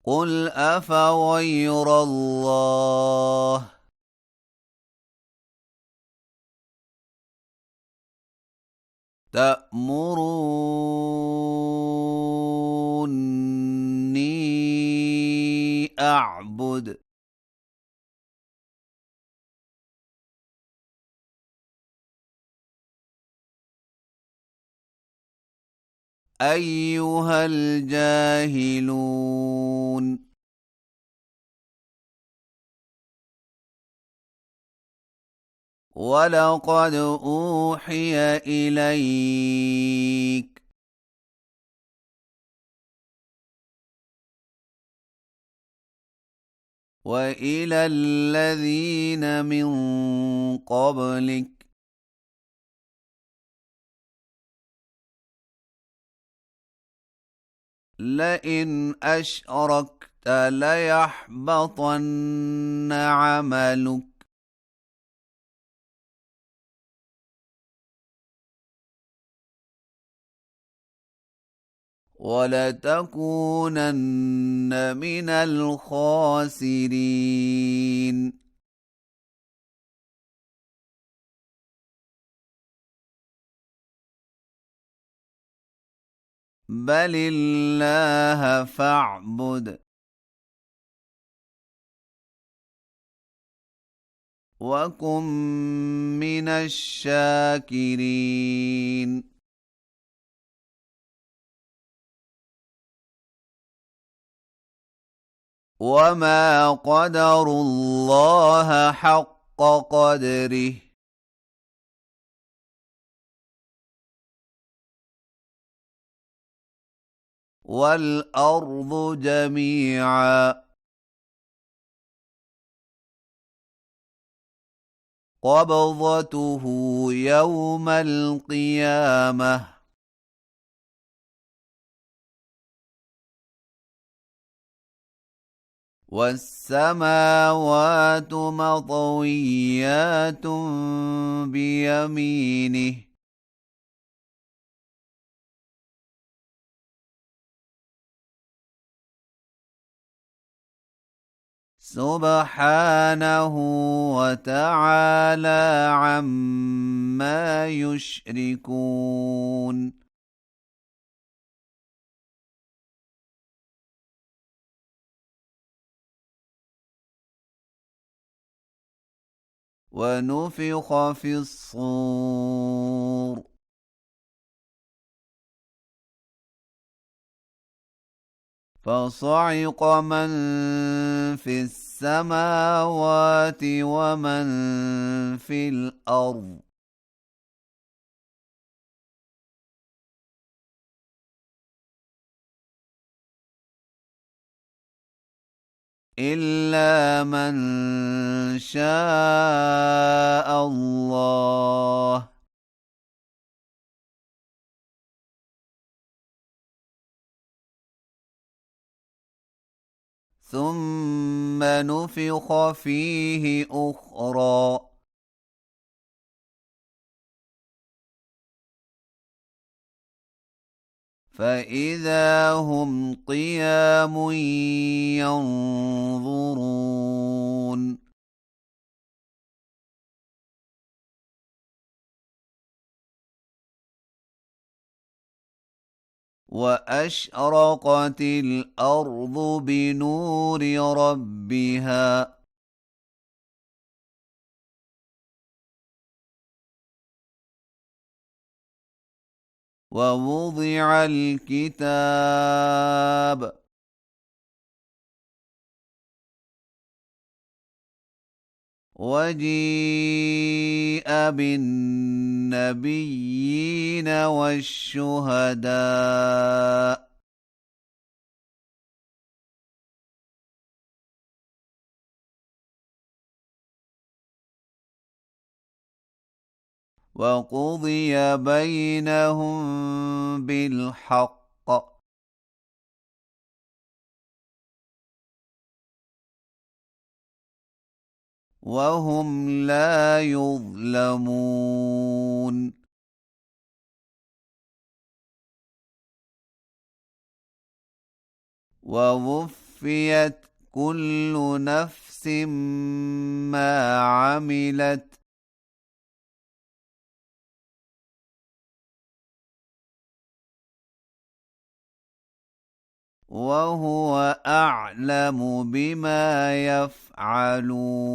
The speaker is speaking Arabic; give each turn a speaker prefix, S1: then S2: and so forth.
S1: قل أفغير الله تأمروني أعبد أيها الجاهلون ولقد أوحي إليك وإلى الذين من قبلك لئن أشركت ليحبطن عملك ولتكونن من الخاسرين بل الله فاعبد وكن من الشاكرين وما قدروا الله حق قدره والأرض جميعا قبضته يوم القيامة والسماوات مطويات بيمينه سبحانه وتعالى عما يشركون ونفخ في الصور فصعق من في السماوات ومن في الأرض إلا من شاء الله ثم نفخ فيه أخرى فإذا هم قيام ينظرون وأشرقت الأرض بنور ربها ووضع الكتاب وجيء بالنبيين والشهداء وقضي بينهم بالحق وهم لا يظلمون ووفقت ووفيت كل نفس ما عملت وهو أعلم بما يفعلون.